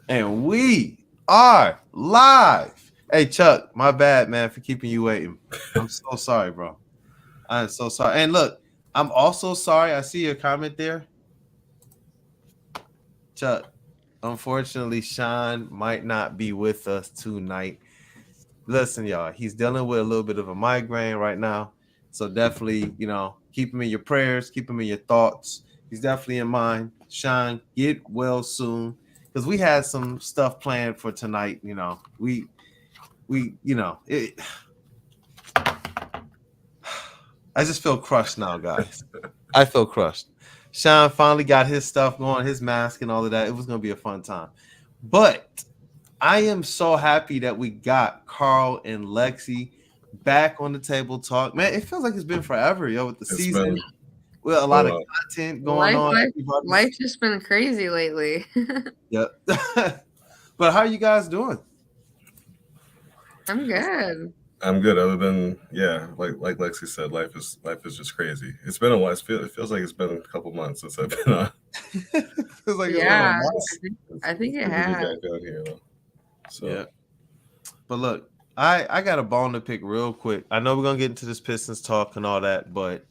And we are live. Hey Chuck, my bad, man, for keeping you waiting. I'm so sorry, bro. I am so sorry. And look, I'm also sorry. I see your comment there, Chuck. Unfortunately, Sean might not be with us tonight. Listen, y'all, he's dealing with a little bit of a migraine right now. So definitely, keep him in your prayers, keep him in your thoughts. He's definitely in mind. Sean, get well soon. Because we had some stuff planned for tonight. It, I just feel crushed now, guys. I feel crushed. Sean finally got his stuff going, his mask and all of that. It was gonna be a fun time. But I am so happy that we got Carl and Lexi back on the table talk. Man, it feels like it's been forever, yo, with the It's season, been with a been lot a of while. content going Life, on. life, life's just been crazy lately. Yeah. But how are you guys doing? I'm good. I'm good. Other than like Lexi said, life is just crazy. It's been a while. It feels like it's been a couple months since I've been on. Feels like it's been a Yeah, month. I think It's it good to be has. back on here though. So Yeah. But look, I got a bone to pick real quick. I know we're gonna get into this Pistons talk and all that, but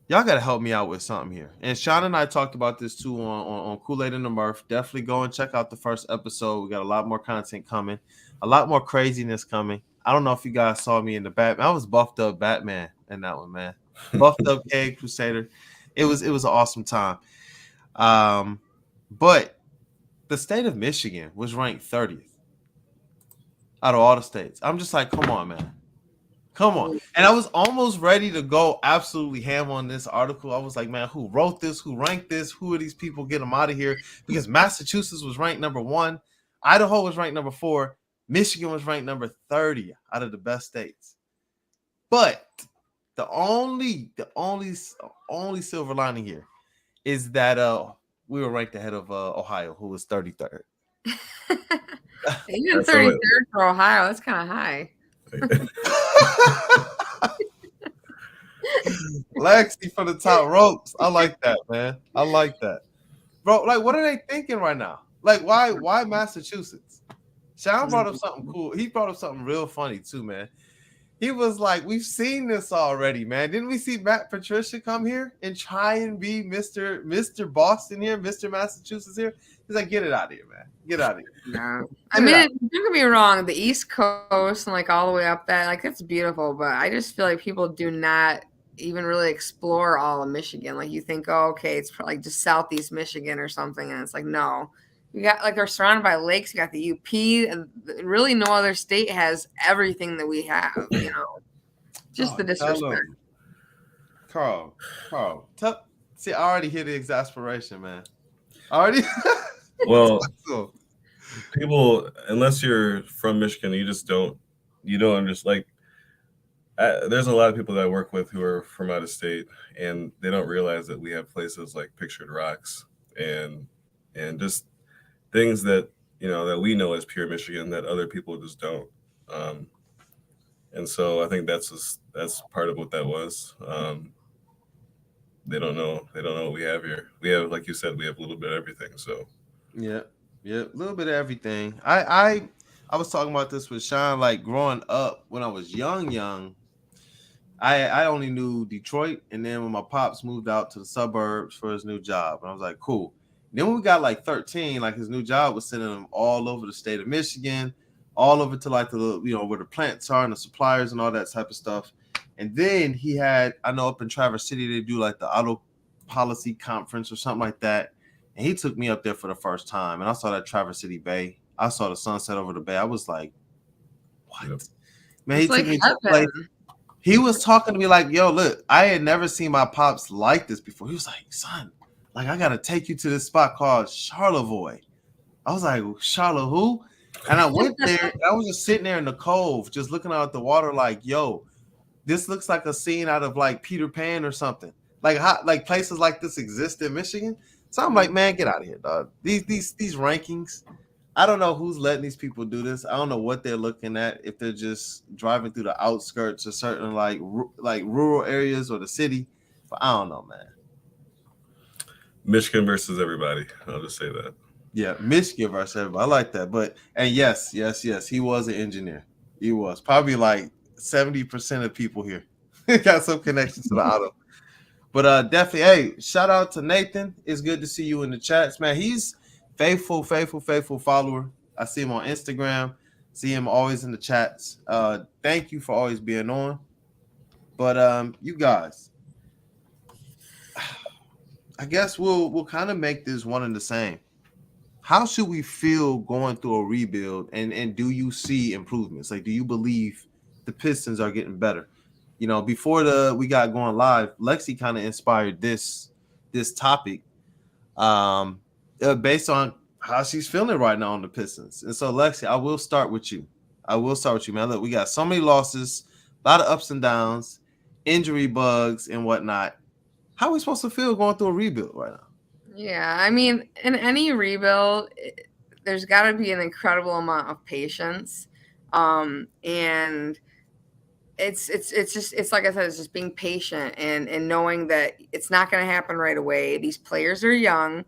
y'all gotta help me out with something here. And Sean and I talked about this too on Kool-Aid and the Murph. Definitely go and check out the first episode. We got a lot more content coming, a lot more craziness coming. I don't know if you guys saw me in the Batman. I was buffed up Batman in that one, man. Buffed up K Crusader. It was an awesome time. Um, but the state of Michigan was ranked 30th out of all the states. I'm just like, come on, man. Come on. And I was almost ready to go absolutely ham on this article. I was like, man, who wrote this? Who ranked this? Who are these people? Get them out of here. Because Massachusetts was ranked number 1. Idaho was ranked number 4. Michigan was ranked number 30 out of the best states. But the only silver lining here is that we were ranked ahead of Ohio, who was 33rd. Even that's so 33rd for Ohio, that's kind of high. Lexi for the top ropes. I like that, man. I like that. Bro, like what are they thinking right now? Like why Massachusetts? Sean brought up something cool. He brought up something real funny too, man. He was like, we've seen this already, man. Didn't we see Matt Patricia come here and try and be Mr. Boston here, Mr. Massachusetts here? He's like, get it out of here, man. Get out of here. Yeah. I Get it mean, out. don't get me wrong, the East Coast and like all the way up that, like it's beautiful, but I just feel like people do not even really explore all of Michigan. Like you think, oh, okay, it's like just Southeast Michigan or something, and it's like no. You got like they're surrounded by lakes. You got the UP, and really no other state has everything that we have. Just the Tell disrespect. him. Carl. See, I already hear the exasperation, man. Already. well, So, people, unless you're from Michigan, you don't understand. Like, there's a lot of people that I work with who are from out of state, and they don't realize that we have places like Pictured Rocks and just things that that we know as pure Michigan that other people just don't. Um, and so I think that's part of what that was. They don't know what we have here. We have, like you said, we have a little bit of everything. So yeah, yeah, a little bit of everything. I was talking about this with Sean. Like growing up when I was young, I only knew Detroit, and then when my pops moved out to the suburbs for his new job, and I was like, cool. Then when we got like 13, like his new job was sending him all over the state of Michigan, all over to like the where the plants are and the suppliers and all that type of stuff. And then he had, I know up in Traverse City they do like the auto policy conference or something like that, and he took me up there for the first time, and I saw that Traverse City Bay. I saw the sunset over the bay. I was like, what? yep. Man, he It's took like me to a place. heaven. He was talking to me like, yo, look, I had never seen my pops like this before. He was like, son, like, I got to take you to this spot called Charlevoix. I was like, Charlotte who? And I went there. I was just sitting there in the cove, just looking out at the water like, yo, this looks like a scene out of like Peter Pan or something. Like, like places like this exist in Michigan. So I'm like, man, get out of here, dog. These rankings, I don't know who's letting these people do this. I don't know what they're looking at. If they're just driving through the outskirts of certain like rural areas or the city, but I don't know, man. Michigan versus everybody. I'll just say that. Yeah, Michigan versus everybody. I like that. But and yes, he was an engineer. He was probably like 70% of people here got some connection to the auto. But definitely, hey, shout out to Nathan. It's good to see you in the chats, man. He's faithful follower. I see him on Instagram. See him always in the chats. Thank you for always being on. But you guys, I guess we'll kind of make this one and the same. How should we feel going through a rebuild, and do you see improvements? Like, do you believe the Pistons are getting better? You know, before we got going live, Lexi kind of inspired this topic based on how she's feeling right now on the Pistons. And so, Lexi, I will start with you. Man. Look, we got so many losses, a lot of ups and downs, injury bugs and whatnot. How are we supposed to feel going through a rebuild right now? Yeah, I mean, in any rebuild, there's got to be an incredible amount of patience, and it's like I said, it's just being patient and knowing that it's not going to happen right away. These players are young.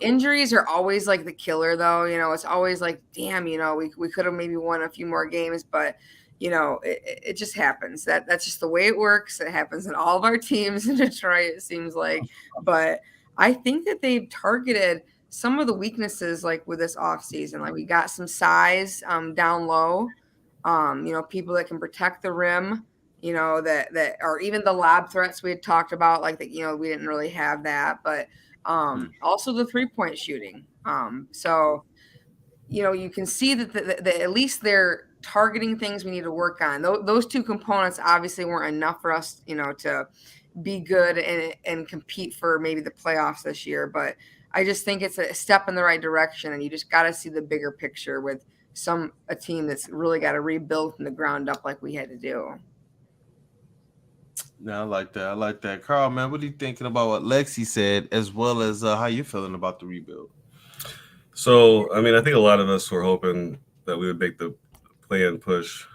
Injuries are always like the killer, though. You know, it's always like, damn, you know, we could have maybe won a few more games, but you know, it just happens. That's just the way it works. It happens in all of our teams in Detroit, it seems like. But I think that they've targeted some of the weaknesses, like with this offseason. Like we got some size down low. You know, people that can protect the rim, you know, that or even the lob threats we had talked about, like that, you know, we didn't really have that, but also the 3-point shooting. So, you know, you can see that at least they're targeting things we need to work on. Those two components obviously weren't enough for us, you know, to be good and compete for maybe the playoffs this year. But I just think it's a step in the right direction, and you just got to see the bigger picture with a team that's really got to rebuild from the ground up like we had to do. Yeah, I like that. Carl, man, what are you thinking about what Lexi said, as well as how you feeling about the rebuild? So, I mean, I think a lot of us were hoping that we would make the play-in push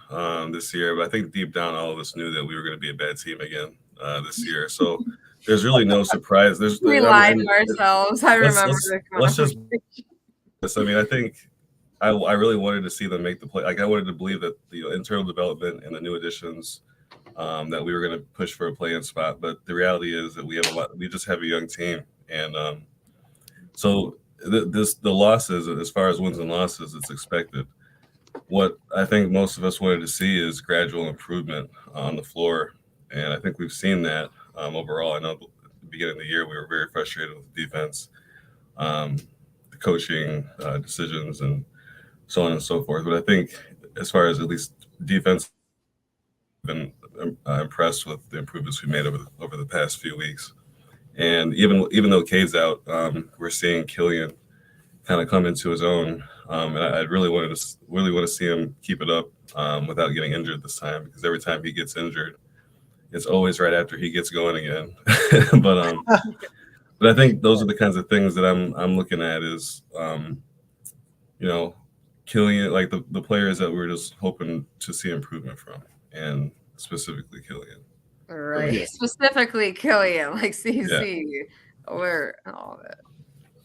this year, but I think deep down, all of us knew that we were going to be a bad team again this year. So, there's really no surprise. We lied to ourselves. I remember let's just. I mean, I think I really wanted to see them make the play. Like, I wanted to believe that the internal development and the new additions that we were going to push for a play-in spot. But the reality is that we just have a young team, and so the losses, as far as wins and losses, it's expected. What I think most of us wanted to see is gradual improvement on the floor, and I think we've seen that overall. I know at the beginning of the year we were very frustrated with the defense, the coaching decisions, and so on and so forth. But I think as far as at least defense, I've been impressed with the improvements we made over the past few weeks. And even though Cade's out, we're seeing Killian kind of come into his own. And I really want to see him keep it up without getting injured this time, because every time he gets injured, it's always right after he gets going again. but I think those are the kinds of things that I'm looking at is, you know, Killian, like the players that we're just hoping to see improvement from, and specifically Killian. Right. Yeah. Specifically Killian, like CC. Yeah. Or all of it.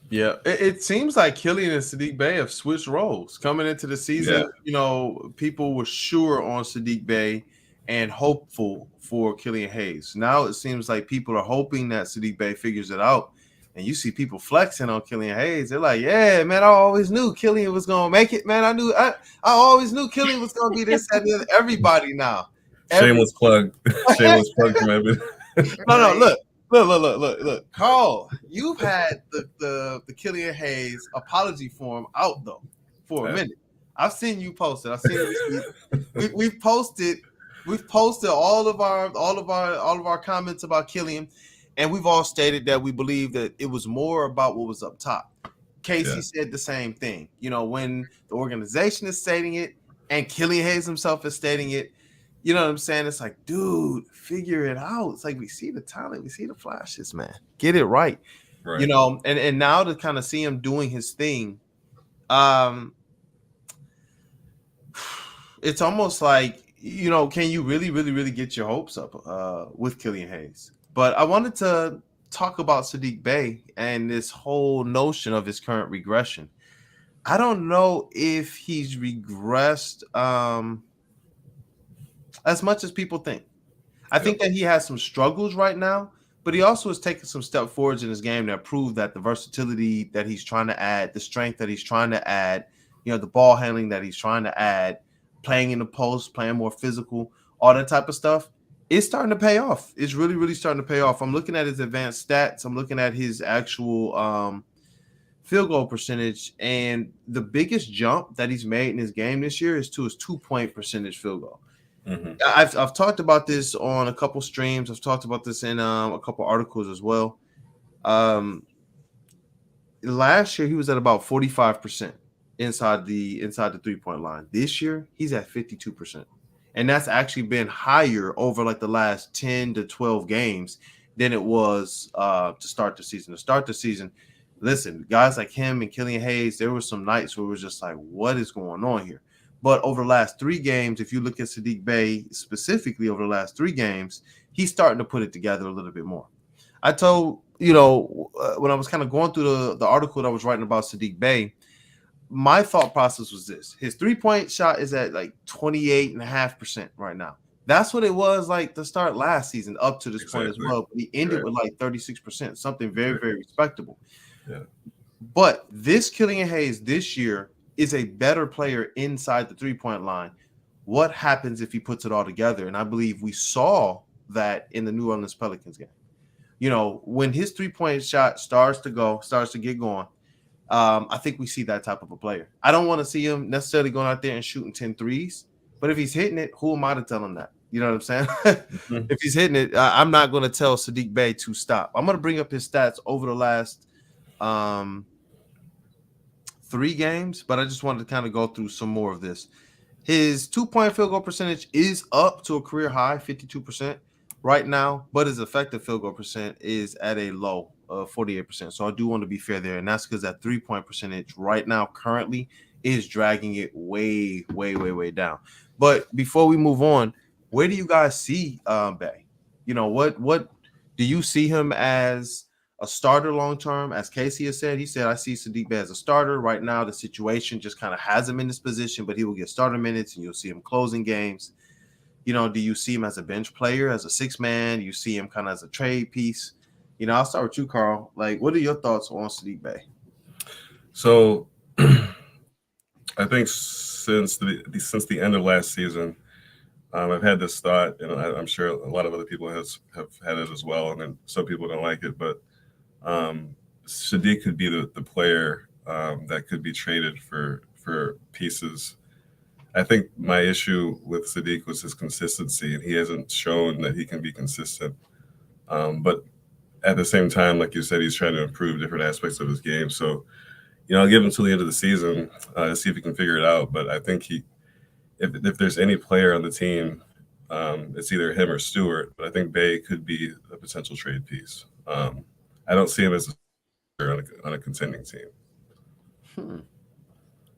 Yeah, it seems like Killian and Saddiq Bey have switched roles coming into the season. Yeah. You know, people were sure on Saddiq Bey and hopeful for Killian Hayes. Now it seems like people are hoping that Saddiq Bey figures it out. And you see people flexing on Killian Hayes. They're like, yeah, man, I always knew Killian was going to make it, man. I always knew Killian was going to be this and the other. Everybody now. Shameless plug. Shameless plug from everybody. No, look. Carl, you've had the Killian Hayes apology form out though for a minute. I've seen you post it. I've seen it. We've posted all of our comments about Killian, and we've all stated that we believe that it was more about what was up top. Casey said the same thing. You know, when the organization is stating it and Killian Hayes himself is stating it, you know what I'm saying? It's like, dude, figure it out. It's like we see the talent, we see the flashes, man. Get it right. You know, and now to kind of see him doing his thing, it's almost like, you know, can you really get your hopes up with Killian Hayes? But I wanted to talk about Saddiq Bey and this whole notion of his current regression. I don't know if he's regressed as much as people think. I think that he has some struggles right now, but he also has taken some step forwards in his game that prove that the versatility that he's trying to add, the strength that he's trying to add, the ball handling that he's trying to add, playing in the post, playing more physical, all that type of stuff, it's starting to pay off. It's really, really starting to pay off. I'm looking at his advanced stats. I'm looking at his actual field goal percentage, and the biggest jump that he's made in his game this year is to his 2-point percentage field goal. Mm-hmm. I've talked about this on a couple streams. I've talked about this in a couple articles as well. Last year he was at about 45% inside the 3-point line. This year he's at 52%, and that's actually been higher over like the last 10 to 12 games than it was to start the season. To start the season, listen, guys like him and Killian Hayes, there were some nights where it was just like, what is going on here? But over the last 3 games, if you look at Saddiq Bey specifically over the last 3 games, he's starting to put it together a little bit more. I told, when I was kind of going through the article that I was writing about Saddiq Bey, my thought process was this. His 3-point shot is at like 28.5% right now. That's what it was like to start last season up to this point as well. But he ended with like 36%, something very, very respectable. Yeah. But this Killian Hayes this year is a better player inside the 3-point line. What happens if he puts it all together? And I believe we saw that in the New Orleans Pelicans game. When his 3-point shot starts to get going, I think we see that type of a player. I don't want to see him necessarily going out there and shooting 10 threes, but if he's hitting it, who am I to tell him that? You know what I'm saying? Mm-hmm. If he's hitting it, I'm not going to tell Saddiq Bey to stop. I'm going to bring up his stats over the last 3 games, but I just wanted to kind of go through some more of this. His 2-point field goal percentage is up to a career high, 52% right now, but his effective field goal percent is at a low of 48%. So I do want to be fair there, and that's because that 3-point percentage right now currently is dragging it way, way, way, way down. But before we move on, where do you guys see Bey? What do you see him as a starter long term? As Casey has said, he said, I see Saddiq Bey as a starter. Right now, the situation just kind of has him in this position, but he will get starter minutes and you'll see him closing games. Do you see him as a bench player, as a 6-man? Do you see him kind of as a trade piece? I'll start with you, Carl. Like, what are your thoughts on Saddiq Bey? So I think since the end of last season, I've had this thought, and I'm sure a lot of other people have had it as well, and then some people don't like it, but Saddiq could be the player that could be traded for pieces. I think my issue with Saddiq was his consistency, and he hasn't shown that he can be consistent. But at the same time, like you said, he's trying to improve different aspects of his game. So, I'll give him till the end of the season to see if he can figure it out. But I think if there's any player on the team, it's either him or Stewart. But I think Bey could be a potential trade piece. I don't see him as on a contending team.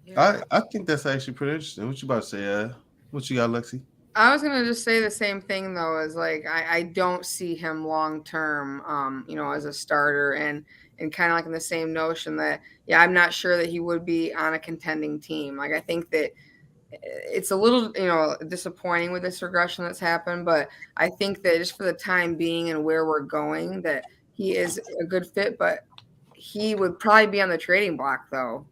Yeah. I think that's actually pretty interesting. What you about to say? What you got, Lexi? I was gonna just say the same thing though, is like I don't see him long term, as a starter, and kind of like in the same notion that I'm not sure that he would be on a contending team. Like I think that it's a little disappointing with this regression that's happened, but I think that just for the time being and where we're going, that he is a good fit, but he would probably be on the trading block though,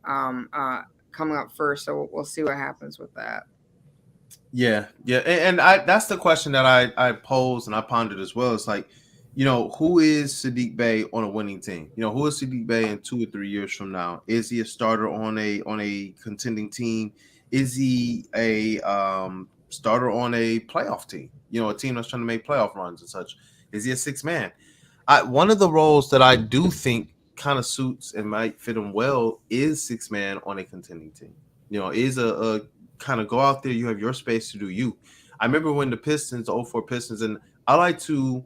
coming up first. So we'll see what happens with that. Yeah, and that's the question that I posed and I pondered as well. It's like, who is Saddiq Bey on a winning team? Who is Saddiq Bey in 2 or 3 years from now? Is he a starter on a contending team? Is he a starter on a playoff team? A team that's trying to make playoff runs and such. Is he a 6-man? One of the roles that I do think kind of suits and might fit him well is 6-man on a contending team. Is a kind of go out there, you have your space to do you. I remember when the Pistons, the 04 Pistons, and I like to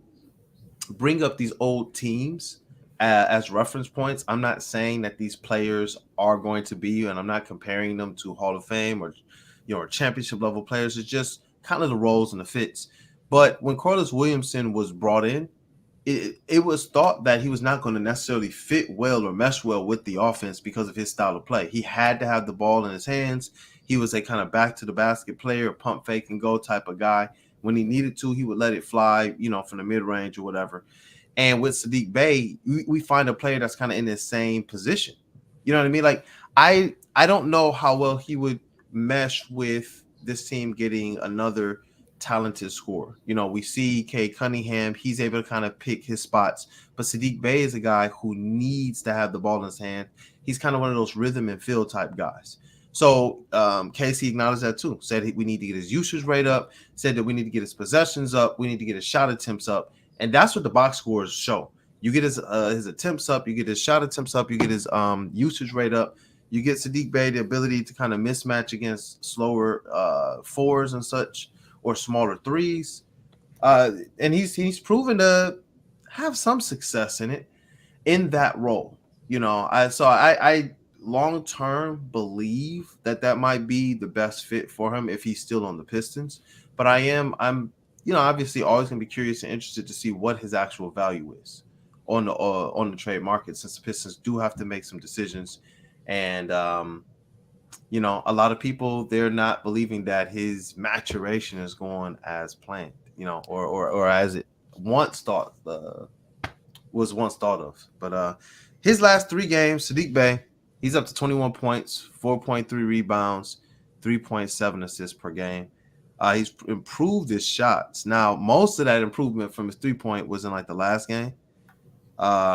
bring up these old teams as reference points. I'm not saying that these players are going to be, and I'm not comparing them to Hall of Fame or championship level players. It's just kind of the roles and the fits. But when Corliss Williamson was brought in, it was thought that he was not going to necessarily fit well or mesh well with the offense because of his style of play. He had to have the ball in his hands. He was a kind of back to the basket player, pump fake and go type of guy. When he needed to, he would let it fly, from the mid range or whatever. And with Saddiq Bey, we find a player that's kind of in the same position. You know what I mean? Like I don't know how well he would mesh with this team getting another talented scorer. We see Kay Cunningham, he's able to kind of pick his spots, but Saddiq Bey is a guy who needs to have the ball in his hand. He's kind of one of those rhythm and feel type guys. So Casey acknowledged that too. Said we need to get his usage rate up. Said that we need to get his possessions up. We need to get his shot attempts up, and that's what the box scores show. You get his attempts up. You get his shot attempts up. You get his usage rate up. You get Saddiq Bey the ability to kind of mismatch against slower fours and such, or smaller threes, and he's proven to have some success in that role. I long term believe that might be the best fit for him if he's still on the Pistons. But I'm obviously always gonna be curious and interested to see what his actual value is on the trade market, since the Pistons do have to make some decisions, and a lot of people, they're not believing that his maturation is going as planned, or as it was once thought of. But his last 3 games, Saddiq Bey, he's up to 21 points, 4.3 rebounds, 3.7 assists per game. He's improved his shots. Now, most of that improvement from his 3-point was in like the last game.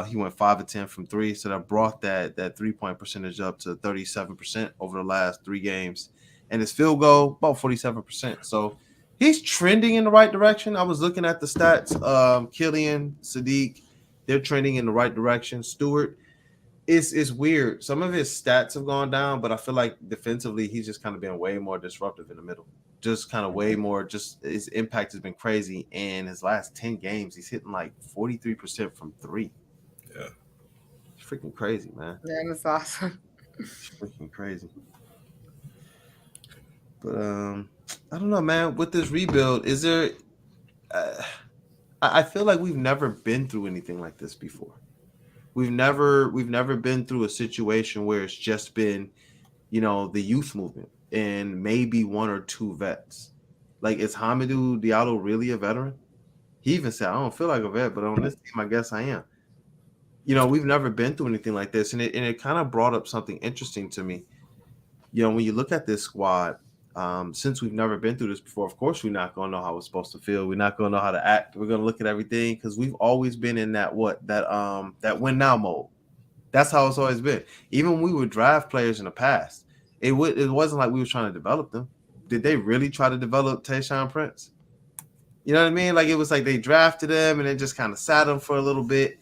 He went 5 of 10 from 3, so that brought that 3-point percentage up to 37% over the last 3 games, and his field goal about 47%. So he's trending in the right direction. I was looking at the stats. Killian, Saddiq, they're trending in the right direction. Stewart, it's weird. Some of his stats have gone down, but I feel like defensively he's just kind of been way more disruptive in the middle. Just kind of way more. Just his impact has been crazy. In his last 10 games, he's hitting like 43% from 3. Yeah, it's freaking crazy, man. Yeah, that's awesome. It's freaking crazy. But I don't know, man. With this rebuild, is there? I feel like we've never been through anything like this before. We've never been through a situation where it's just been, the youth movement and maybe 1 or 2 vets. Like, is Hamidou Diallo really a veteran? He even said, I don't feel like a vet, but on this team, I guess I am. We've never been through anything like this, and it kind of brought up something interesting to me. When you look at this squad, since we've never been through this before, of course, we're not going to know how we're supposed to feel. We're not going to know how to act. We're going to look at everything because we've always been in that win now mode. That's how it's always been. Even when we would draft players in the past, it wasn't like we were trying to develop them. Did they really try to develop Tayshaun Prince? You know what I mean? Like, it was like they drafted him and then just kind of sat him for a little bit.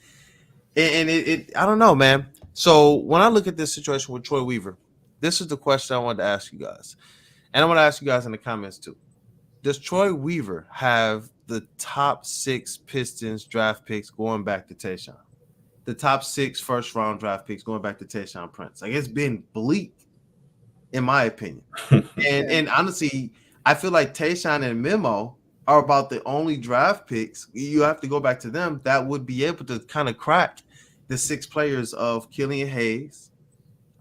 And it I don't know, man. So when I look at this situation with Troy Weaver, this is the question I wanted to ask you guys. And I want to ask you guys in the comments too. Does Troy Weaver have the top 6 Pistons draft picks going back to Tayshaun? The top 6 first-round draft picks going back to Tayshaun Prince? Like, it's been bleak, in my opinion. and honestly, I feel like Tayshaun and Memo are about the only draft picks, you have to go back to them, that would be able to kind of crack the 6 players of Killian Hayes,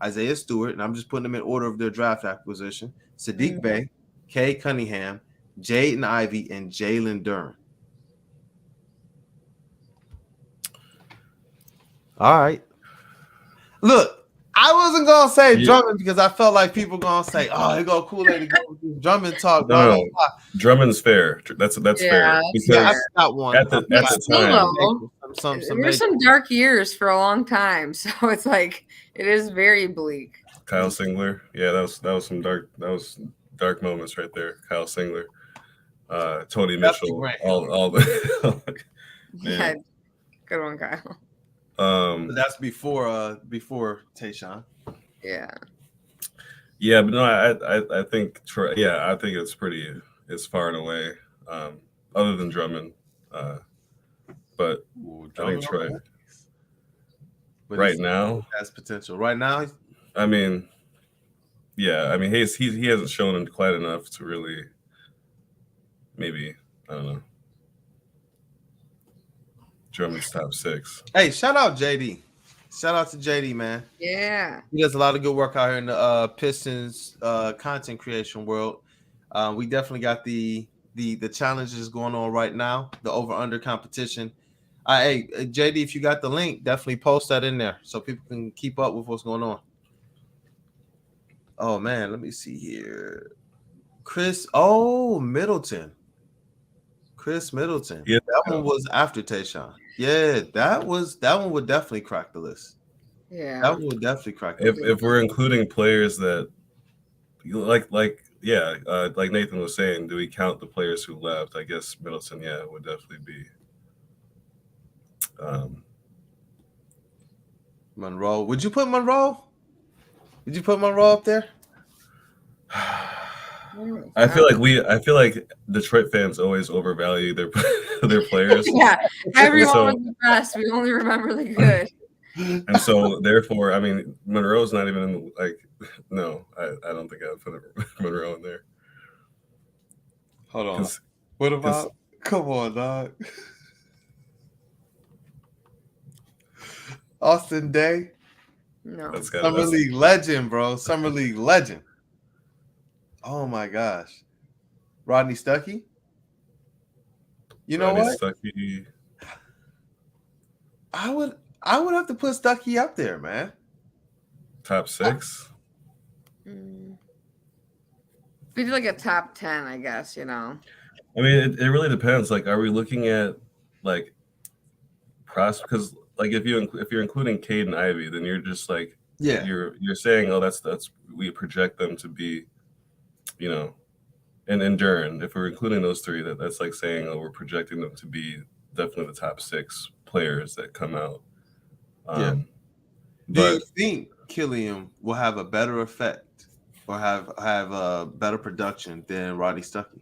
Isaiah Stewart, and I'm just putting them in order of their draft acquisition, Saddiq Bey, Kay Cunningham, Jaden Ivey, and Jalen Duren. All right. Look, I wasn't going to say Drummond because I felt like people going to say, oh, they go Kool-Aid to go with this Drummond talk. No, Drummond's fair. That's fair. Because I got one. At the time. There's some dark years for a long time. So it's like, it is very bleak. Kyle Singler. Yeah, that was some dark moments right there. Kyle Singler. Tony Mitchell. All the yeah, good one, Kyle. But that's before Tayshaun. Yeah. Yeah, but no, I think I think it's far and away. Other than Drummond, but I think Troy. Right now has potential. Right now, I mean, yeah, I mean he hasn't shown quite enough to really. Maybe I don't know. Drummond's top 6. Hey, shout out JD. Shout out to JD, man. Yeah. He does a lot of good work out here in the Pistons content creation world. We definitely got the challenges going on right now, the over-under competition. Hey, JD, if you got the link, definitely post that in there so people can keep up with what's going on. Oh, man, let me see here. Middleton. Chris Middleton. Yeah. That one was after Tayshaun. Yeah, that one would definitely crack the list. Yeah. That one would definitely crack the list. If we're including players that like Nathan was saying, do we count the players who left? I guess Middleton, would definitely be. Monroe. Would you put Monroe? Did you put Monroe up there? I feel like Detroit fans always overvalue their players. Yeah, everyone was the best. We only remember the good. And so, therefore, I mean, Monroe's not even in no, I don't think I'd put Monroe in there. Hold on. What about? Come on, dog. Austin Day. No. Summer League legend, bro. Summer League legend. Oh my gosh. Rodney Stuckey. You know what? Stuckey. I would have to put Stuckey up there, man. Top 6. We do like a top 10, I guess. You know. I mean, it really depends. Like, are we looking at like prospects? Because like if you're including Cade and Ivy, then you're just like you're saying, oh, that's we project them to be, you know, and Duren. If we're including those 3, that's like saying, oh, we're projecting them to be definitely the top 6 players that come out. Do you think Killian will have a better effect or have a better production than Rodney Stuckey?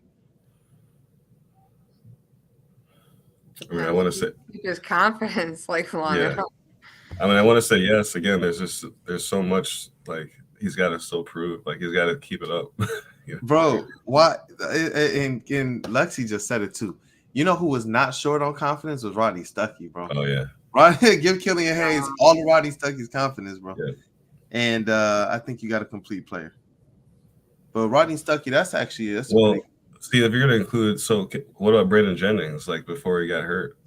I mean, I want to say his confidence longer. Yeah. I mean, I want to say yes. Again, there's so much like he's got to still prove. Like he's got to keep it up. Bro, why? And Lexi just said it too. You know who was not short on confidence was Rodney Stuckey, bro. Oh yeah. Give Killian Hayes all of Rodney Stuckey's confidence, bro. Yeah. And I think you got a complete player. But Rodney Stuckey, that's well. See, if you're going to include, so what about Brandon Jennings? Like before he got hurt.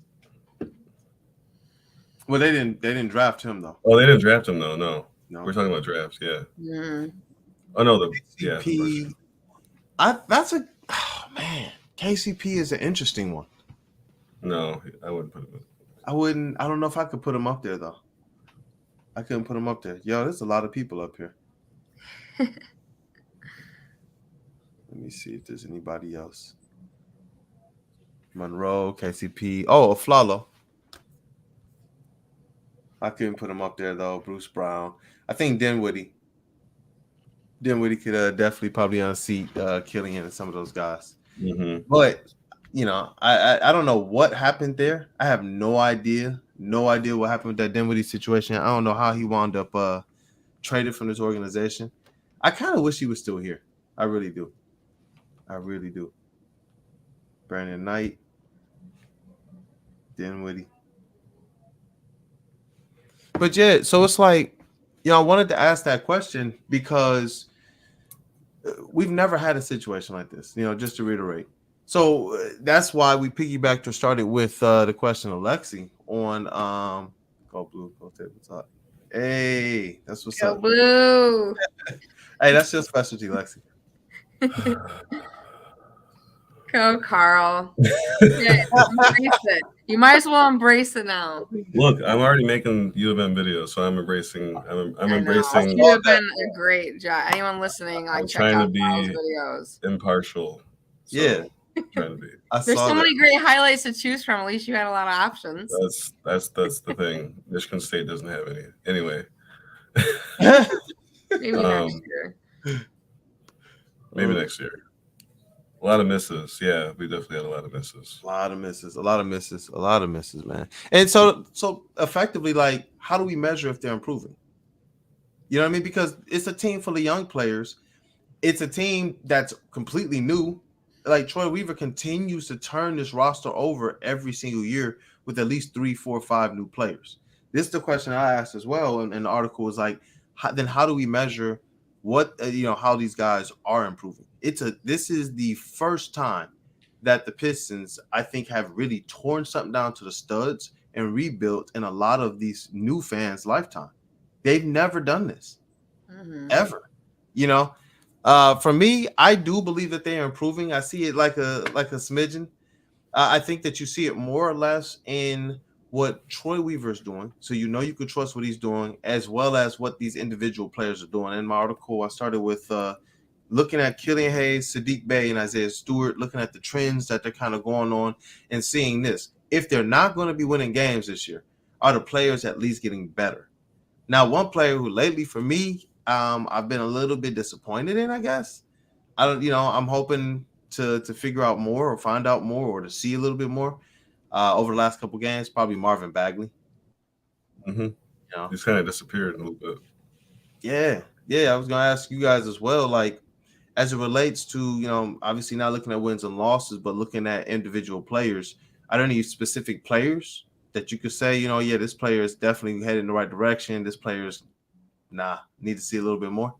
Well, they didn't draft him though. Oh, they didn't draft him though. No. We're talking about drafts. Yeah. Mm. Oh no, KCP. KCP is an interesting one. No, I wouldn't put him. I don't know if I could put him up there though. I couldn't put him up there. Yo, there's a lot of people up here. Let me see if there's anybody else. Monroe, KCP. Oh, Aflalo. I couldn't put him up there, though. Bruce Brown. I think Dinwiddie. Dinwiddie could definitely probably unseat Killian and some of those guys. Mm-hmm. But, you know, I don't know what happened there. I have no idea. No idea what happened with that Dinwiddie situation. I don't know how he wound up traded from this organization. I kind of wish he was still here. I really do. I really do. Brandon Knight, Dinwiddie. But yeah, so it's like, I wanted to ask that question because we've never had a situation like this, just to reiterate. So that's why we piggybacked or started with the question of Lexi on Go Blue, Go Tabletop. Hey, that's what's up. Go Blue. Hey, that's your specialty, Lexi. Go, Carl. Yeah, embrace it. You might as well embrace it now. Look, I'm already making U of M videos, so I'm embracing. I'm embracing. You have been a great job. Anyone listening, check out Carl's videos. Impartial. So yeah, trying to be. There's so many great highlights to choose from. At least you had a lot of options. That's the thing. Michigan State doesn't have any. Anyway. Maybe next year. Maybe next year. A lot of misses. Yeah, we definitely had a lot of misses. A lot of misses, man. And so effectively, like, how do we measure if they're improving? You know what I mean? Because it's a team full of young players. It's a team that's completely new. like Troy Weaver continues to turn this roster over every single year with at least 3, 4, 5 new players. This is the question I asked as well, and the article was like, then how do we measure what how these guys are improving? This is the first time that the Pistons, I think, have really torn something down to the studs and rebuilt in a lot of these new fans' lifetime. They've never done this Hmm. ever. You know, for me, I do believe that they are improving. I see it like a smidgen. I think that you see it more or less in what Troy Weaver is doing. So you can trust what he's doing as well as what these individual players are doing. In my article, I started with looking at Killian Hayes, Saddiq Bey, and Isaiah Stewart, looking at the trends that they're kind of going on and seeing this. If they're not going to be winning games this year, are the players at least getting better? Now, one player who lately for me, I've been a little bit disappointed in, I guess. I don't, I'm hoping to figure out more or find out more or to see a little bit more over the last couple games. Probably Marvin Bagley. Hmm. You know, He's kind of disappeared a little bit. yeah. I was gonna ask you guys as well, like as it relates to obviously not looking at wins and losses, but looking at individual players. Are there any specific players that you could say, yeah, this player is definitely headed in the right direction. This player's need to see a little bit more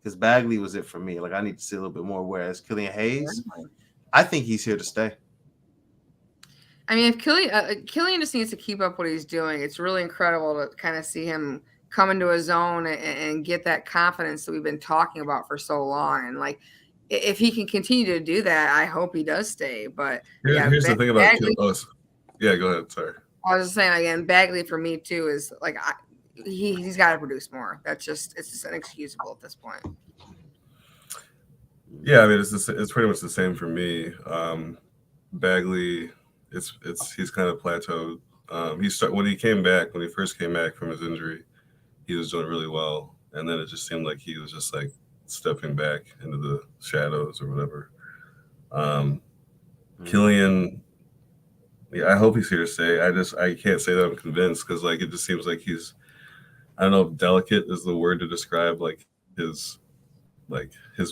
because Bagley was it for me. Like I need to see a little bit more. Whereas Killian Hayes, I think he's here to stay. I mean, if Killian just needs to keep up what he's doing, it's really incredible to kind of see him come into his own and get that confidence that we've been talking about for so long. And like, if he can continue to do that, I hope he does stay. But yeah, Here's the thing about Bagley. yeah, go ahead. Sorry. I was just saying again, Bagley for me too is like he's got to produce more. It's just inexcusable at this point. Yeah, I mean it's pretty much the same for me. Bagley, he's kind of plateaued. When he first came back from his injury, he was doing really well, and then it just seemed like he was just like stepping back into the shadows or whatever. Killian, yeah, I hope he's here to stay. I can't say that I'm convinced because like it just seems like he's, I don't know if delicate is the word to describe his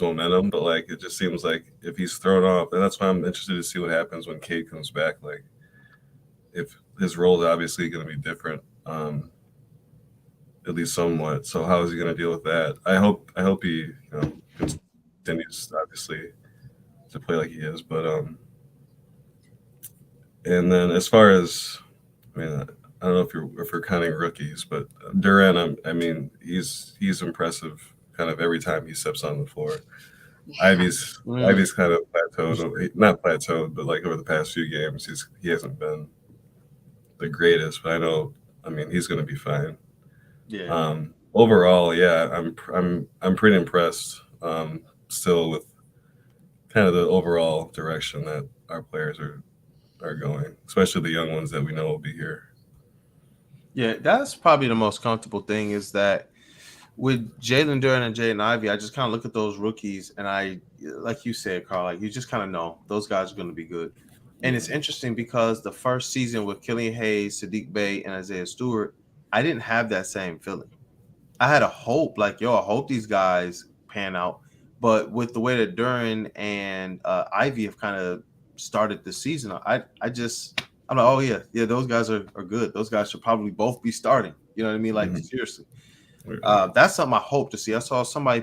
momentum, but like it just seems like if he's thrown off, and that's why I'm interested to see what happens when Cade comes back. Like if his role is obviously going to be different, at least somewhat. So how is he going to deal with that? I hope he continues obviously to play like he is, but and then as far as I mean. I don't know if we're counting rookies, but Duran, I mean, he's impressive kind of every time he steps on the floor. Yeah. Ivy's kind of plateaued, not plateaued, but like over the past few games, he hasn't been the greatest. But I mean, he's going to be fine. Yeah. Overall, yeah, I'm pretty impressed. Still with kind of the overall direction that our players are going, especially the young ones that we know will be here. Yeah, that's probably the most comfortable thing is that with Jalen Duren and Jaden Ivey, I just kind of look at those rookies and like you said, Carl, like you just kind of know those guys are going to be good. And it's interesting because the first season with Killian Hayes, Saddiq Bey, and Isaiah Stewart, I didn't have that same feeling. I had a hope, like, I hope these guys pan out. But with the way that Duren and Ivy have kind of started the season, I'm like, oh yeah, those guys are good. Those guys should probably both be starting. You know what I mean? Like seriously, that's something I hope to see. I saw somebody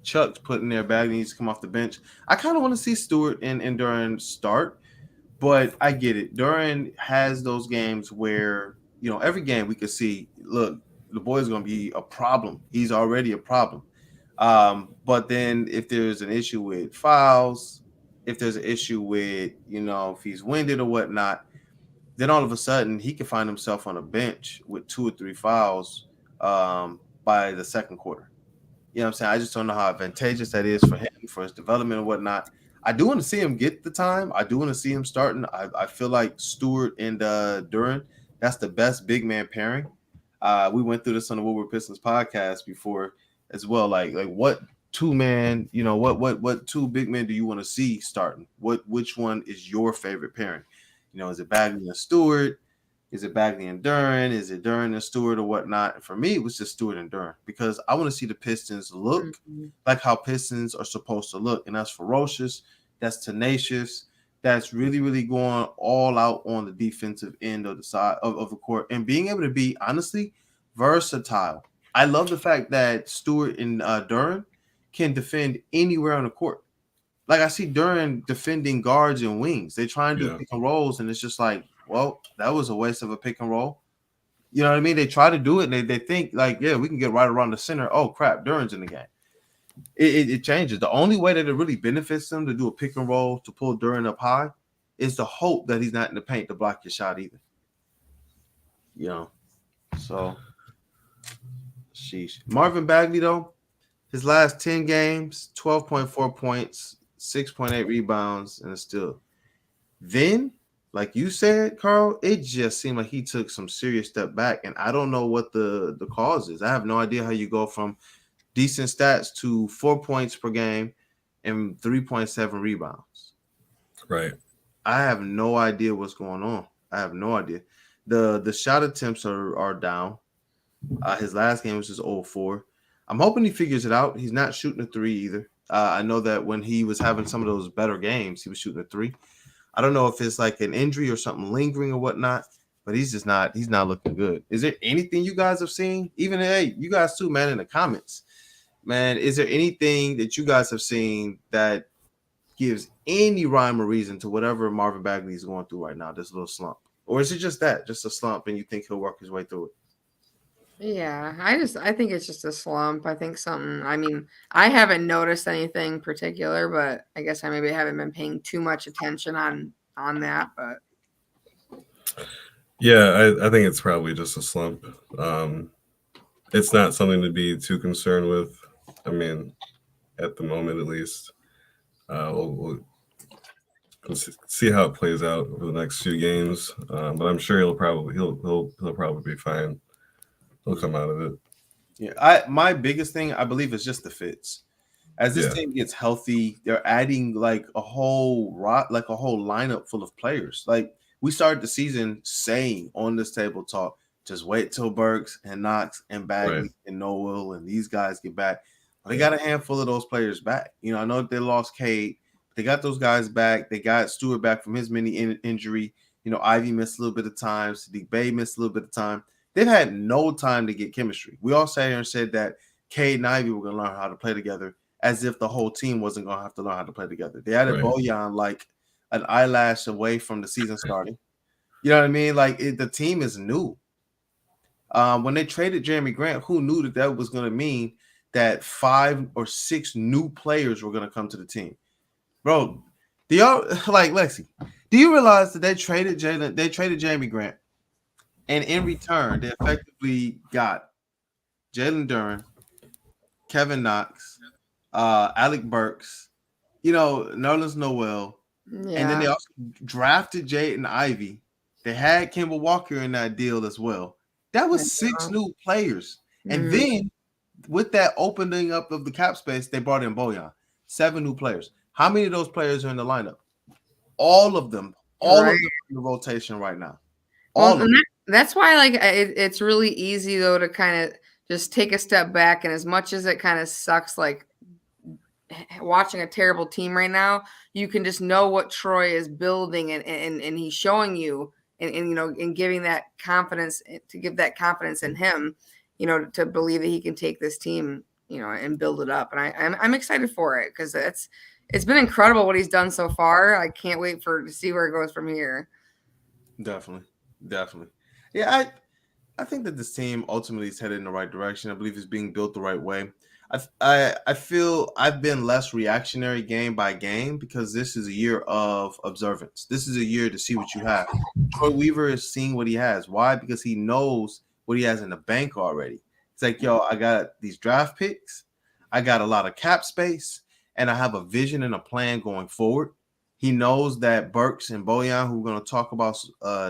Chuck's putting their bag needs to come off the bench. I kind of want to see Stewart and Duren start, but I get it. Duren has those games where every game we could see, look, the boy's going to be a problem. He's already a problem. But then if there's an issue with fouls, if there's an issue with, if he's winded or whatnot, then all of a sudden he can find himself on a bench with 2 or 3 fouls by the second quarter. You know what I'm saying? I just don't know how advantageous that is for him, for his development and whatnot. I do want to see him get the time. I do want to see him starting. I feel like Stewart and Duren, that's the best big man pairing. We went through this on the Woodward Pistons podcast before as well. Like what 2-man, what 2 big men do you want to see starting? Which one is your favorite pairing? Is it Bagley and Stewart? Is it Bagley and Duren? Is it Duren and Stewart or whatnot? And for me, it was just Stewart and Duren because I want to see the Pistons look like how Pistons are supposed to look, and that's ferocious. that's tenacious, that's really, really going all out on the defensive end of the side of the court, and being able to be honestly versatile. I love the fact that Stewart and Duran can defend anywhere on the court. Like I see Duran defending guards and wings. They try and do Yeah. pick and rolls, and it's just like, well, that was a waste of a pick and roll. You know what I mean? They try to do it, and they think like, yeah, we can get right around the center. Oh crap, Duran's in the game. It changes. The only way that it really benefits them to do a pick and roll to pull Duran up high is the hope that he's not in the paint to block your shot either. You know, so sheesh. Marvin Bagley though, his last 10 games, 12.4 points, 6.8 rebounds, and a steal. Then, like you said, Carl, it just seemed like he took some serious step back, and I don't know what the cause is. I have no idea how you go from decent stats to 4 points per game and 3.7 rebounds. Right. I have no idea what's going on. I have no idea. The shot attempts are down. His last game was just 0-4. I'm hoping he figures it out. He's not shooting a three either. I know that when he was having some of those better games, he was shooting a three. I don't know if it's like an injury or something lingering or whatnot, but he's not looking good. Is there anything you guys have seen? Even hey, you guys too, man, in the comments. Man, is there anything that you guys have seen that gives any rhyme or reason to whatever Marvin Bagley is going through right now, this little slump? Or is it just a slump and you think he'll work his way through it? Yeah, I think it's just a slump. I think something. I mean, I haven't noticed anything particular, but I guess I maybe haven't been paying too much attention on that. But Yeah, I think it's probably just a slump. It's not something to be too concerned with. I mean, at the moment, at least, we'll see how it plays out over the next few games. But I'm sure he'll probably be fine. He'll come out of it. Yeah, my biggest thing I believe is just the fits. As this Yeah. team gets healthy, they're adding like a whole lineup full of players. Like we started the season saying on this table talk, just wait till Burks and Knox and Bagley Right. and Noel and these guys get back. But they got a handful of those players back. You know, I know they lost Cade. They got those guys back. They got Stewart back from his mini injury. You know, Ivy missed a little bit of time. Saddiq Bey missed a little bit of time. They've had no time to get chemistry. We all sat here and said that Cade and Ivy were going to learn how to play together, as if the whole team wasn't going to have to learn how to play together. They added Bojan like an eyelash away from the season starting. You know what I mean? Like the team is new. When they traded Jeremy Grant, who knew that was going to mean that 5 or 6 new players were going to come to the team? Bro, do y'all like Lexi? Do you realize that they traded Jeremy Grant, and in return, they effectively got Jalen Duran, Kevin Knox, Alec Burks, you know, Nerlens Noel, and then they also drafted Jaden Ivey. They had Kemba Walker in that deal as well. That was 6 new players. And then with that opening up of the cap space, they brought in Bojan. 7 new players. How many of those players are in the lineup? All of them. All of them in the rotation right now. That's why, like, it's really easy though to kind of just take a step back. And as much as it kind of sucks, like watching a terrible team right now, you can just know what Troy is building, and he's showing you, and you know, and giving that confidence, to give that confidence in him, you know, to believe that he can take this team, you know, and build it up. And I'm excited for it because it's been incredible what he's done so far. I can't wait to see where it goes from here. Definitely. Yeah, I think that this team ultimately is headed in the right direction. I believe it's being built the right way. I feel I've been less reactionary game by game because this is a year of observance. This is a year to see what you have. Troy Weaver is seeing what he has. Why? Because he knows what he has in the bank already. It's like, yo, I got these draft picks. I got a lot of cap space, and I have a vision and a plan going forward. He knows that Burks and Bojan, who we're going to talk about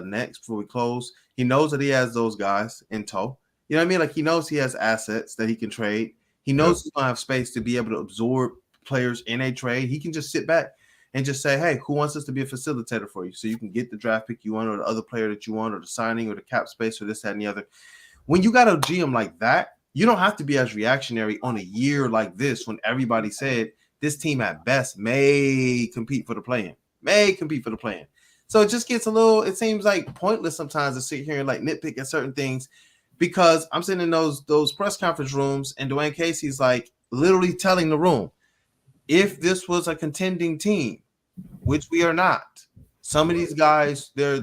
next before we close, he knows that he has those guys in tow. You know what I mean? Like, he knows he has assets that he can trade. He knows he's going to have space to be able to absorb players in a trade. He can just sit back and just say, hey, who wants us to be a facilitator for you? So you can get the draft pick you want, or the other player that you want, or the signing, or the cap space, or this, that, and the other. When you got a GM like that, you don't have to be as reactionary on a year like this when everybody said this team at best may compete for the play-in. So it just gets a little, it seems like pointless sometimes to sit here and like nitpick at certain things, because I'm sitting in those press conference rooms and Dwayne Casey's like literally telling the room, if this was a contending team, which we are not, some of these guys, their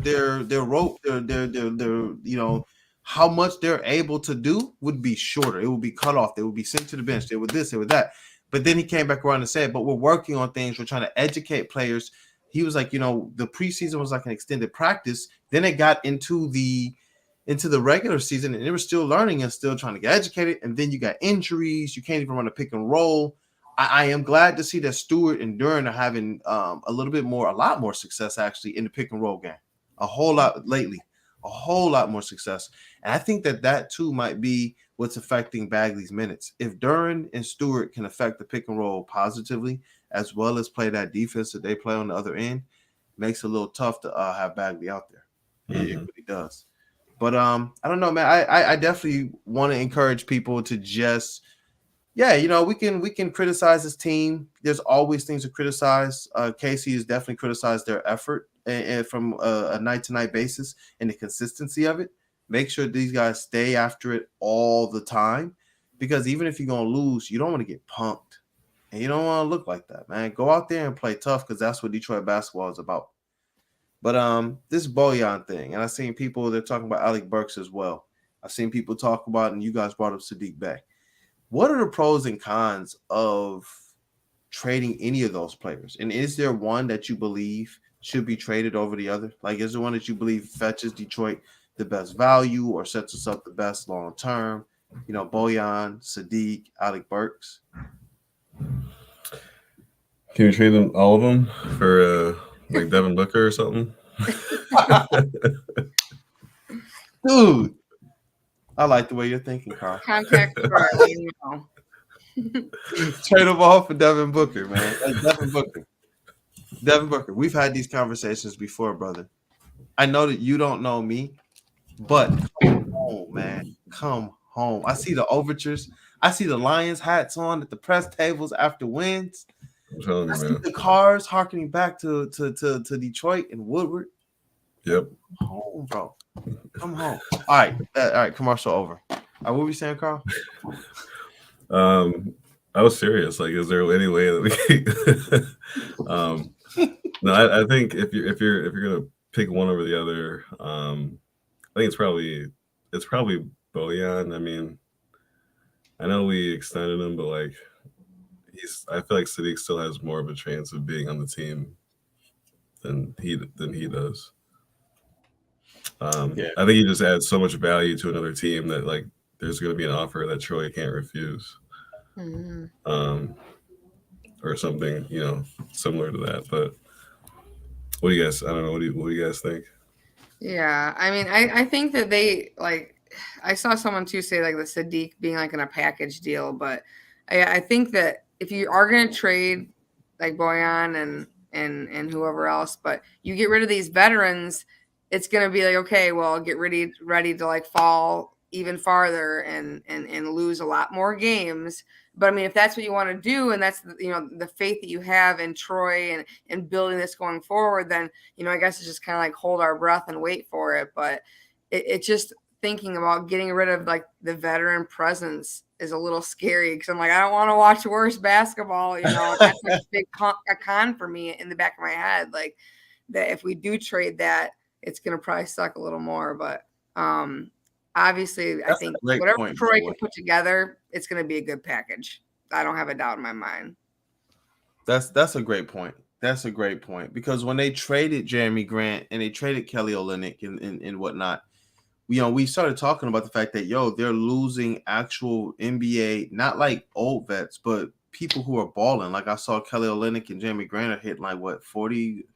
rope, their you know, how much they're able to do would be shorter. It would be cut off. They would be sent to the bench. They would this, they would that. But then he came back around and said, but we're working on things. We're trying to educate players. He was like, you know, the preseason was like an extended practice. Then it got into the regular season, and they were still learning and still trying to get educated. And then you got injuries. You can't even run a pick and roll. I am glad to see that Stewart and Duren are having a lot more success actually in the pick and roll game. A whole lot lately, a whole lot more success. And I think that too might be what's affecting Bagley's minutes. If Duren and Stewart can affect the pick and roll positively, as well as play that defense that they play on the other end, makes it a little tough to have Bagley out there. It really does. But I don't know, man. I definitely want to encourage people to just, yeah, you know, we can criticize this team. There's always things to criticize. Casey has definitely criticized their effort and from a night-to-night basis and the consistency of it. Make sure these guys stay after it all the time, because even if you're going to lose, you don't want to get punked. And you don't want to look like that, man. Go out there and play tough, because that's what Detroit basketball is about. But this Bojan thing, and I've seen people, they're talking about Alec Burks as well. I've seen people talk about, and you guys brought up Saddiq Bey. What are the pros and cons of trading any of those players? And is there one that you believe should be traded over the other? Like, is there one that you believe fetches Detroit the best value or sets us up the best long term? You know, Bojan, Saddiq, Alec Burks. Can you trade them, all of them, for like Devin Booker or something? Dude, I like the way you're thinking, Carl. Contact Troy, let me know. Trade them all for Devin Booker, man. Like Devin Booker. We've had these conversations before, brother. I know that you don't know me, but come home, man. Come home. I see the overtures. I see the Lions hats on at the press tables after wins. I'm telling you, I see man. the cars harkening back to Detroit and Woodward. Yep. Come home, bro. Come home. All right. Commercial over. All right, what were you saying, Carl? I was serious. Like, is there any way that we? No, I think if you're gonna pick one over the other, I think it's probably Bojan. I mean, I know we extended him, but like, I feel like Saddiq still has more of a chance of being on the team than he does. Yeah. I think he just adds so much value to another team that like there's going to be an offer that Troy can't refuse, or something, you know, similar to that. But what do you guys? I don't know. What do you guys think? Yeah, I mean, I think that they like. I saw someone too say like the Saddiq being like in a package deal, but I think that if you are going to trade like Bojan and whoever else, but you get rid of these veterans, it's going to be like, okay, well, get ready to like fall even farther and lose a lot more games. But I mean, if that's what you want to do, and that's, you know, the faith that you have in Troy and building this going forward, then, you know, I guess it's just kind of like hold our breath and wait for it. But it just thinking about getting rid of like the veteran presence is a little scary, because I'm like, I don't want to watch worse basketball. You know, that's like a big con for me in the back of my head. Like that if we do trade that, it's going to probably suck a little more. But obviously, I think whatever Troy can put together, it's going to be a good package. I don't have a doubt in my mind. That's a great point. That's a great point, because when they traded Jeremy Grant and they traded Kelly Olynyk and whatnot, you know, we started talking about the fact that, they're losing actual NBA, not like old vets, but people who are balling. Like I saw Kelly Olynyk and Jeremy Grant are hitting like what 40%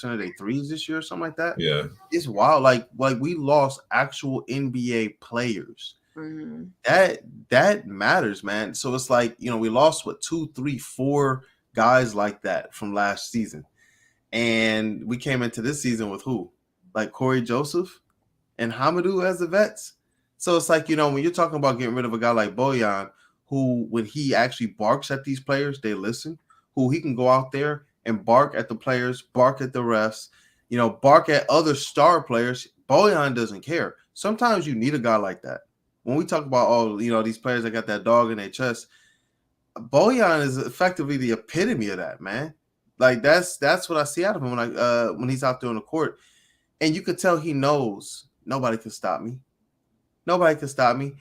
of their threes this year or something like that. Yeah, it's wild. Like we lost actual NBA players. Mm-hmm. That matters, man. So it's like, you know, we lost 2, 3, 4 guys like that from last season, and we came into this season with who? Like Corey Joseph and Hamidou as the vets. So it's like, you know, when you're talking about getting rid of a guy like Bojan, who when he actually barks at these players, they listen. who he can go out there and bark at the players, bark at the refs, bark at other star players. Bojan doesn't care. Sometimes you need a guy like that. When we talk about all, these players that got that dog in their chest, Bojan is effectively the epitome of that, man. Like that's what I see out of him when he's out there on the court. And you could tell he knows nobody can stop me. Nobody can stop me.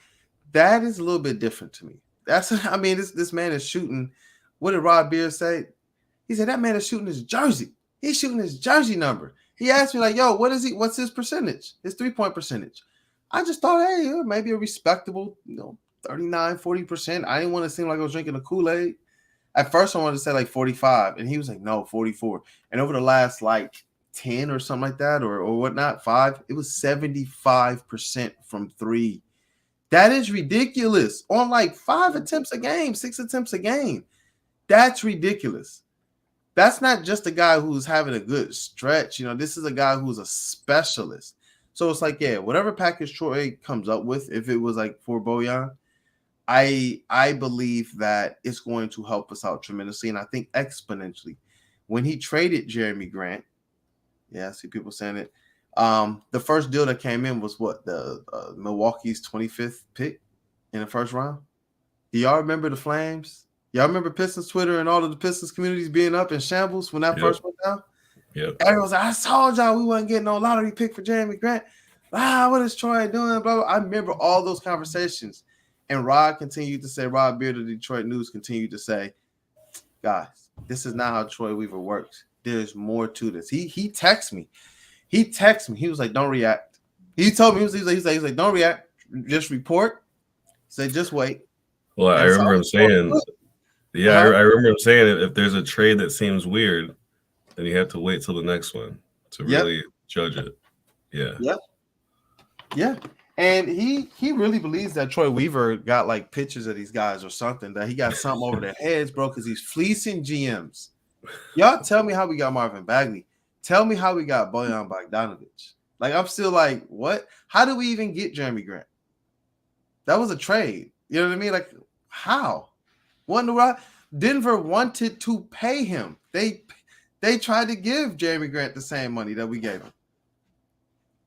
That is a little bit different to me. This man is shooting. What did Rod Beard say? He said that man is shooting his jersey. He's shooting his jersey number. He asked me like, yo, what's his percentage? His 3-point percentage. I just thought, hey, maybe a respectable, 39, 40%. I didn't want to seem like I was drinking a Kool-Aid. At first I wanted to say like 45, and he was like, no, 44. And over the last like 10 or something like that, or whatnot, 5, it was 75% from 3. That is ridiculous. On like 5 attempts a game, 6 attempts a game. That's ridiculous. That's not just a guy who's having a good stretch. This is a guy who's a specialist. So it's like, yeah, whatever package Troy comes up with, if it was like for Bojan, I believe that it's going to help us out tremendously, and I think exponentially. When he traded Jeremy Grant, yeah, I see people saying it. The first deal that came in was what, the Milwaukee's 25th pick in the first round. Do y'all remember the Flames? Y'all remember Pistons Twitter and all of the Pistons communities being up in shambles when that first went down? Yep. Everyone was like, I told y'all we wasn't getting no lottery pick for Jeremy Grant. What is Troy doing? Blah, blah. I remember all those conversations. And Rod Beard of Detroit News continued to say, guys, this is not how Troy Weaver works. There's more to this. He texted me. He was like, don't react. He told me, he was like, don't react. Just report. Say, just wait. Well, I remember him saying, I remember him saying if there's a trade that seems weird, then you have to wait till the next one to really judge it. Yeah. Yep. Yeah. And he really believes that Troy Weaver got like pictures of these guys or something, that he got something over their heads, bro, because he's fleecing GMs. Y'all tell me how we got Marvin Bagley. Tell me how we got Bojan Bogdanovic. Like, I'm still like, what? How did we even get Jeremy Grant? That was a trade. You know what I mean? Like, how? Denver wanted to pay him. They tried to give Jeremy Grant the same money that we gave him.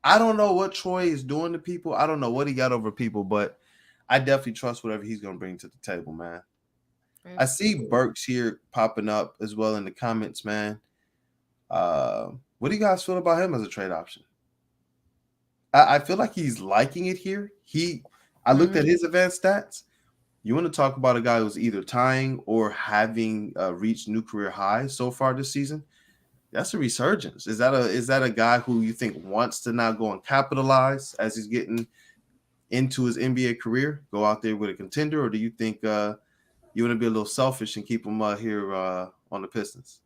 I don't know what Troy is doing to people. I don't know what he got over people, but I definitely trust whatever he's going to bring to the table, man. I see Burks here popping up as well in the comments, man. What do you guys feel about him as a trade option? I feel like he's liking it here. I looked at his advanced stats. You want to talk about a guy who's either tying or having reached new career highs so far this season? That's a resurgence. Is that a guy who you think wants to now go and capitalize as he's getting into his NBA career, go out there with a contender, or do you think you want to be a little selfish and keep him here on the Pistons?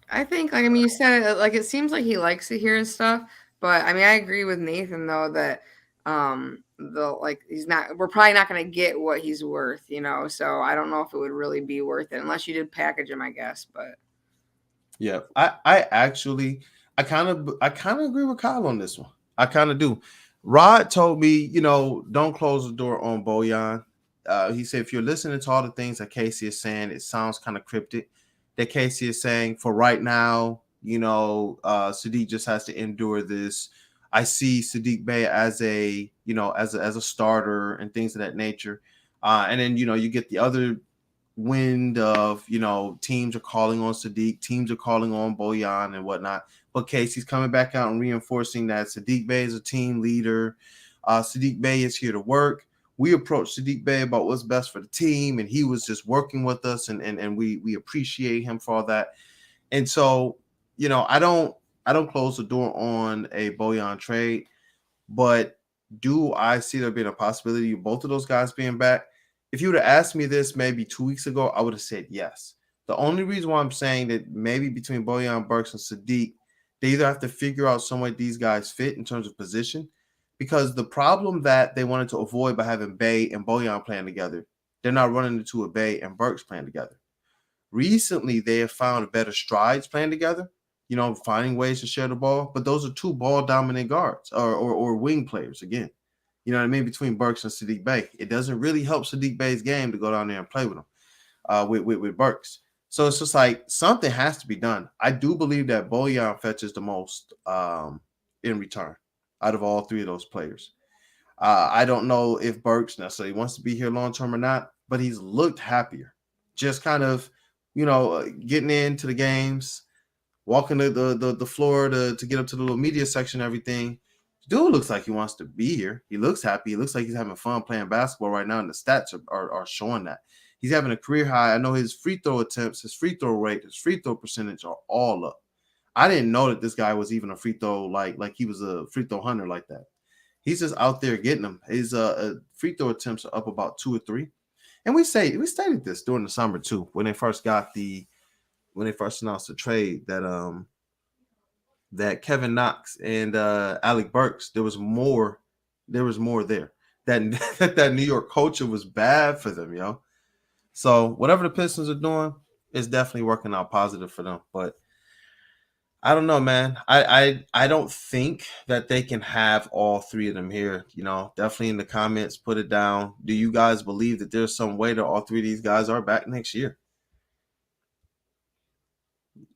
I think, you said it, it seems like he likes it here and stuff, but I agree with Nathan though that we're probably not going to get what he's worth, so I don't know if it would really be worth it unless you did package him, I guess. But yeah, I kind of agree with Kyle on this one. I kind of do. Rod told me, don't close the door on Bojan. He said, if you're listening to all the things that Casey is saying, it sounds kind of cryptic. That Casey is saying for right now, Saddiq just has to endure this. I see Saddiq Bey as a starter and things of that nature. And then, you get the other wind of, teams are calling on Saddiq, teams are calling on Bojan and whatnot. But Casey's coming back out and reinforcing that Saddiq Bey is a team leader. Saddiq Bey is here to work. We approached Saddiq Bey about what's best for the team, and he was just working with us, and we appreciate him for all that. And so, I don't close the door on a Bojan trade, but do I see there being a possibility of both of those guys being back? If you would have asked me this maybe 2 weeks ago, I would have said yes. The only reason why I'm saying that maybe between Bojan, Burks, and Saddiq, they either have to figure out some way these guys fit in terms of position, because the problem that they wanted to avoid by having Bey and Bojan playing together, they're not running into a Bey and Burks playing together. Recently, they have found better strides playing together, finding ways to share the ball. But those are two ball-dominant guards or wing players again. You know what I mean? Between Burks and Saddiq Bey. It doesn't really help Saddiq Bey's game to go down there and play with him, with Burks. So it's just like something has to be done. I do believe that Bojan fetches the most in return out of all three of those players. I don't know if Burks necessarily wants to be here long term or not, but he's looked happier. Just kind of, getting into the games, walking the floor to get up to the little media section and everything. Dude looks like he wants to be here. He looks happy. He looks like he's having fun playing basketball right now, and the stats are showing that. He's having a career high. I know his free throw attempts, his free throw rate, his free throw percentage are all up. I didn't know that this guy was even a free throw, like he was a free throw hunter like that. He's just out there getting them. His free throw attempts are up about 2 or 3. And we stated this during the summer too, when they first announced the trade that Kevin Knox and Alec Burks, there was more there. That New York culture was bad for them, yo. So whatever the Pistons are doing is definitely working out positive for them. But I don't know, man. I don't think that they can have all three of them here. Definitely in the comments, put it down. Do you guys believe that there's some way that all three of these guys are back next year?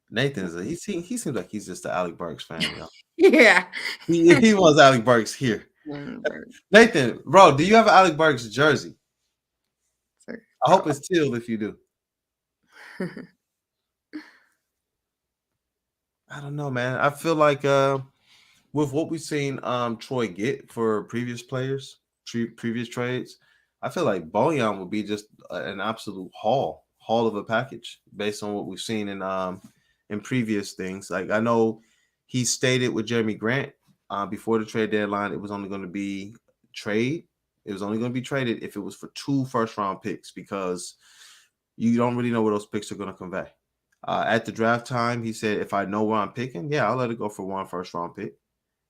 Nathan's he seems like he's just an Alec Burks fan, yo. Yeah. He wants Alec Burks here. Nathan, bro, do you have an Alec Burks jersey? I hope it's teal if you do. I don't know, man. I feel like with what we've seen Troy get for previous players, previous trades, I feel like Bojan would be just an absolute haul of a package based on what we've seen in previous things. Like I know he stated with Jeremy Grant before the trade deadline, it was only going to be trade. It was only going to be traded if it was for 2 first-round picks because you don't really know where those picks are going to convey. At the draft time, he said, if I know where I'm picking, I'll let it go for 1 first-round pick.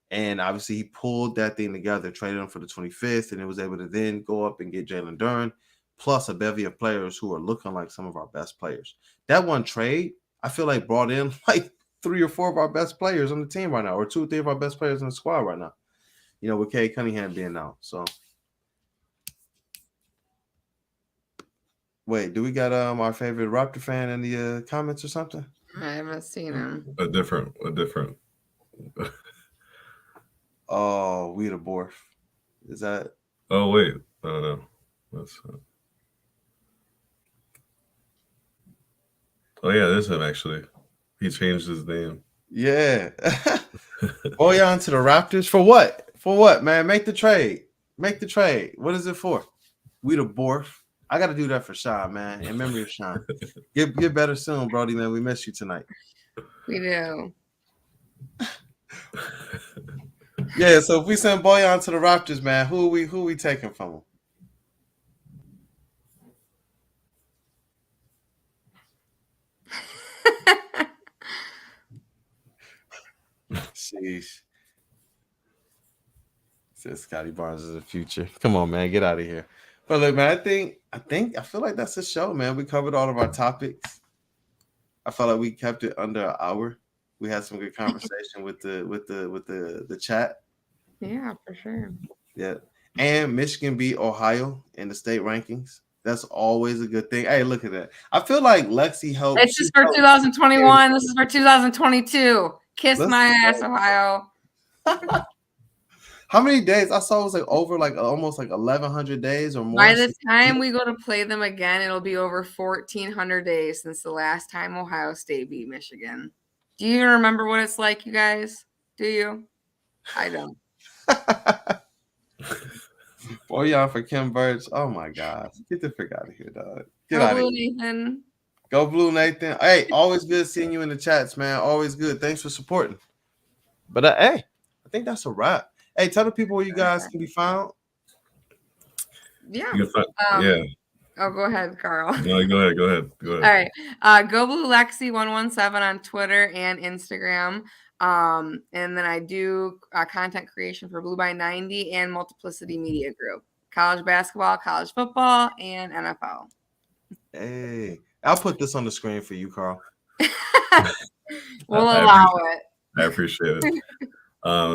And obviously, he pulled that thing together, traded him for the 25th, and it was able to then go up and get Jalen Duren, plus a bevy of players who are looking like some of our best players. That one trade, I feel like brought in like 3 or 4 of our best players on the team right now, or 2 or 3 of our best players in the squad right now, with Cade Cunningham being out. So, wait, do we got our favorite Raptor fan in the comments or something? I haven't seen him. A different. Oh, we the Borf. Is that? Oh wait, no. That's. Oh yeah, there's him actually. He changed his name. Yeah. Bojan to the Raptors for what? For what, man? Make the trade. What is it for? We the Borf. I got to do that for Sean, man. In memory of Sean. Get better soon, Brody, man. We miss you tonight. We do. Yeah, so if we send Bojan to the Raptors, man, who are we taking from him? Sheesh. Says Scotty Barnes is the future. Come on, man, get out of here. But look, man, I feel like that's the show, man. We covered all of our topics. I felt like we kept it under an hour. We had some good conversation with the chat. Yeah, for sure. Yeah, and Michigan beat Ohio in the state rankings. That's always a good thing. Hey, look at that. I feel like Lexi helped. This is for 2021. This is for 2022. Kiss my ass, Ohio. How many days? I saw it was like over like almost like 1,100 days or more. By the time we go to play them again, it'll be over 1,400 days since the last time Ohio State beat Michigan. Do you remember what it's like, you guys? Do you? I don't. Bojan for Kim Birch. Oh my gosh. Get the frick out of here, dog. Get Go out Blue of here. Nathan. Go Blue Nathan. Hey, always good seeing you in the chats, man. Always good. Thanks for supporting. But hey, I think that's a wrap. Hey, tell the people where you guys can be found. Yeah. Yeah. Oh, go ahead, Carl. No, go ahead. All right. Go Blue Lexi 117 on Twitter and Instagram. And then I do content creation for Blue by 90 and Multiplicity Media Group. College basketball, college football, and NFL. Hey, I'll put this on the screen for you, Carl. We'll allow it. I appreciate it.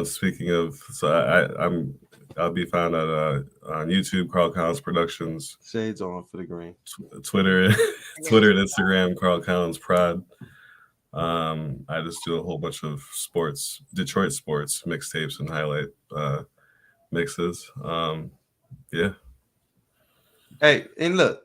Speaking of, so I'm I'll be found on YouTube, Carl Collins Productions, Shades on for the green. Twitter, Twitter and Instagram, Carl Collins Prod. I just do a whole bunch of sports, Detroit sports mixtapes and highlight mixes. Yeah. Hey, and look,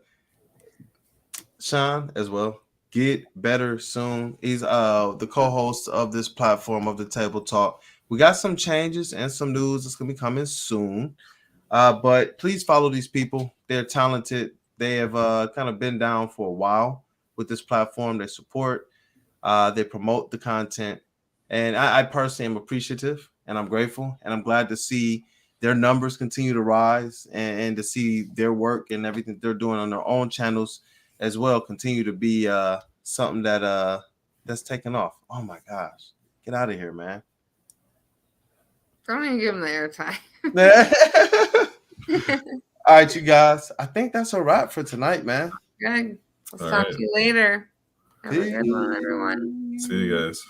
Sean as well. Get better soon. He's the co-host of this platform of the Table Talk. We got some changes and some news that's gonna be coming soon. But please follow these people. They're talented. They have kind of been down for a while with this platform. They support, they promote the content. And I personally am appreciative and I'm grateful. And I'm glad to see their numbers continue to rise and to see their work and everything they're doing on their own channels as well continue to be something that that's taken off. Oh my gosh. Get out of here, man. Don't even give them the airtime. All right, you guys. I think that's a wrap for tonight, man. Good. Let's All talk right. to you later. Have a good one, Peace. everyone. See you guys.